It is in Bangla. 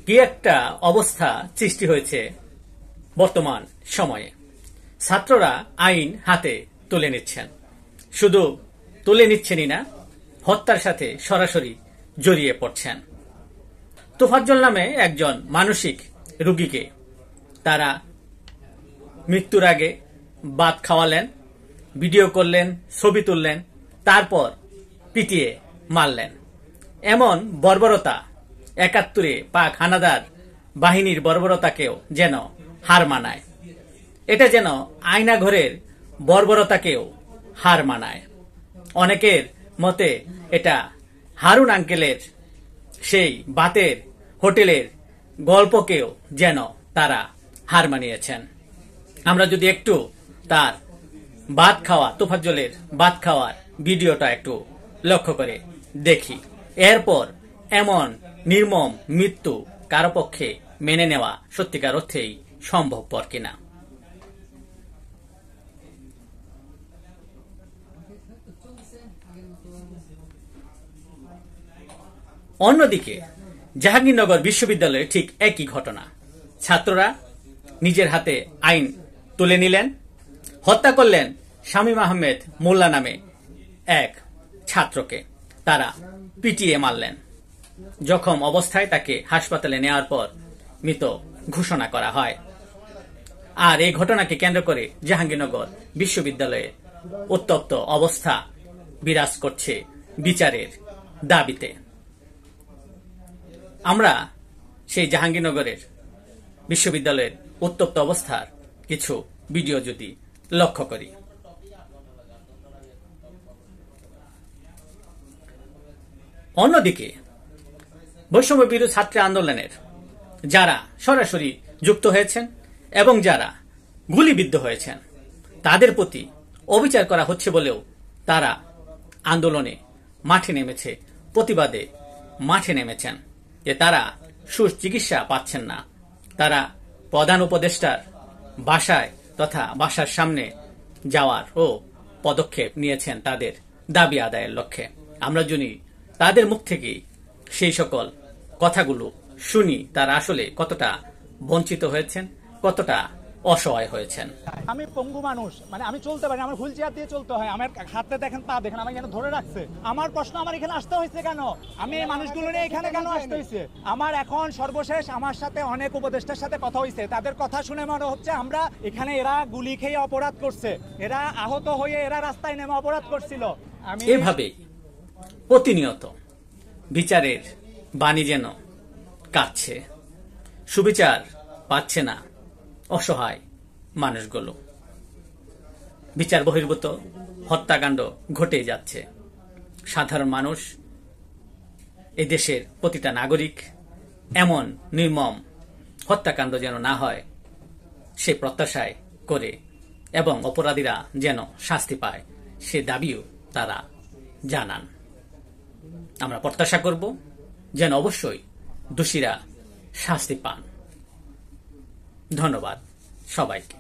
কি একটা অবস্থা সৃষ্টি হয়েছে বর্তমান সময়ে। ছাত্ররা আইন হাতে তুলে নিচ্ছেন, শুধু তুলে নিচ্ছেনই না, হত্যার সাথে সরাসরি জড়িয়ে পড়ছেন। তোফাজ্জল নামে একজন মানসিক রোগীকে তারা মৃত্যুর আগে ভাত খাওয়ালেন, ভিডিও করলেন, ছবি তুললেন, তারপর পিটিয়ে মারলেন। এমন বর্বরতা ৭১-এ পাক হানাদার বাহিনীর বর্বরতাকেও যেন হার মানায়। এটা যেন আয়নাঘরের বর্বরতাকেও হার মানায়। অনেকের মতে এটা হারুন আঙ্কেলের সেই বাতের হোটেলের গল্পকেও যেন তারা হার মানিয়েছেন। আমরা যদি একটু তার ভাত খাওয়া, তোফাজ্জলের ভাত খাওয়ার ভিডিওটা একটু লক্ষ্য করে দেখি, এরপর এমন নির্মম মৃত্যু কারো পক্ষে মেনে নেওয়া সত্যিকার অর্থেই সম্ভবপর কিনা। অন্যদিকে জাহাঙ্গীরনগর বিশ্ববিদ্যালয়ে ঠিক একই ঘটনা। ছাত্ররা নিজের হাতে আইন তুলে নিলেন, হত্যা করলেন শামীম আহমেদ মোল্লা নামে এক ছাত্রকে। তারা পিটিয়ে মারলেন। জখম অবস্থায় তাকে হাসপাতালে নেওয়ার পর মৃত ঘোষণা করা হয়। আর এই ঘটনাকে কেন্দ্র করে জাহাঙ্গীরনগর বিশ্ববিদ্যালয়ে উত্তপ্ত অবস্থা বিরাজ করছে বিচারের দাবিতে। আমরা সেই জাহাঙ্গীরনগরের বিশ্ববিদ্যালয়ের উত্তপ্ত অবস্থার কিছু ভিডিও যদি লক্ষ্য করি, অন্যদিকে বৈষম্য বিরোধী ছাত্র আন্দোলনের যারা সরাসরি যুক্ত হয়েছেন এবং যারা গুলিবিদ্ধ হয়েছেন তাদের প্রতি অবিচার করা হচ্ছে বলেও তারা আন্দোলনে মাঠে নেমেছে, প্রতিবাদে মাঠে নেমেছেন যে তারা সুচিকিৎসা পাচ্ছেন না। তারা প্রধান উপদেষ্টার বাসায় তথা বাসার সামনে যাওয়ার ও পদক্ষেপ নিয়েছেন তাদের দাবি আদায়ের লক্ষ্যে। আমরা যদি তাদের মুখ থেকে সেই সকল কথাগুলো শুনি, তারা আসলে কতটা বঞ্চিত হয়েছেন, কতটা অসহায় হয়েছেন। আমি পঙ্গু মানুষ, মানে আমি চলতে পারি, আমার হুইল চেয়ার দিয়ে চলতে হয়, আমার হাতে দেখেন, পা দেখেন, আমাকে কেন ধরে রাখছে। আমার প্রশ্ন, আমার এখানে আসতে হয়েছে কেন? আমি এই মানুষগুলো নিয়ে এখানে কেন আসতে হয়েছে? আমার এখন সর্বশেষ আমার সাথে অনেক উপদেষ্টার সাথে কথা হয়েছে, তাদের কথা শুনে মনে হচ্ছে আমরা এখানে, এরা গুলি খেয়ে অপরাধ করছে, এরা আহত হয়ে এরা রাস্তায় নেমে অপরাধ করছিল। এভাবে প্রতিনিয়ত বিচারের বাণী যেন কাটছে, সুবিচার পাচ্ছে না অসহায় মানুষগুলো। বিচার বহির্ভূত হত্যাকাণ্ড ঘটে যাচ্ছে। সাধারণ মানুষ, এই দেশের প্রতিটা নাগরিক এমন নির্মম হত্যাকাণ্ড যেন না হয় সে প্রত্যাশায় করে এবং অপরাধীরা যেন শাস্তি পায় সে দাবিও তারা জানান। আমরা প্রত্যাশা করব যেন অবশ্যই দোষীরা শাস্তি পান। ধন্যবাদ সবাইকে।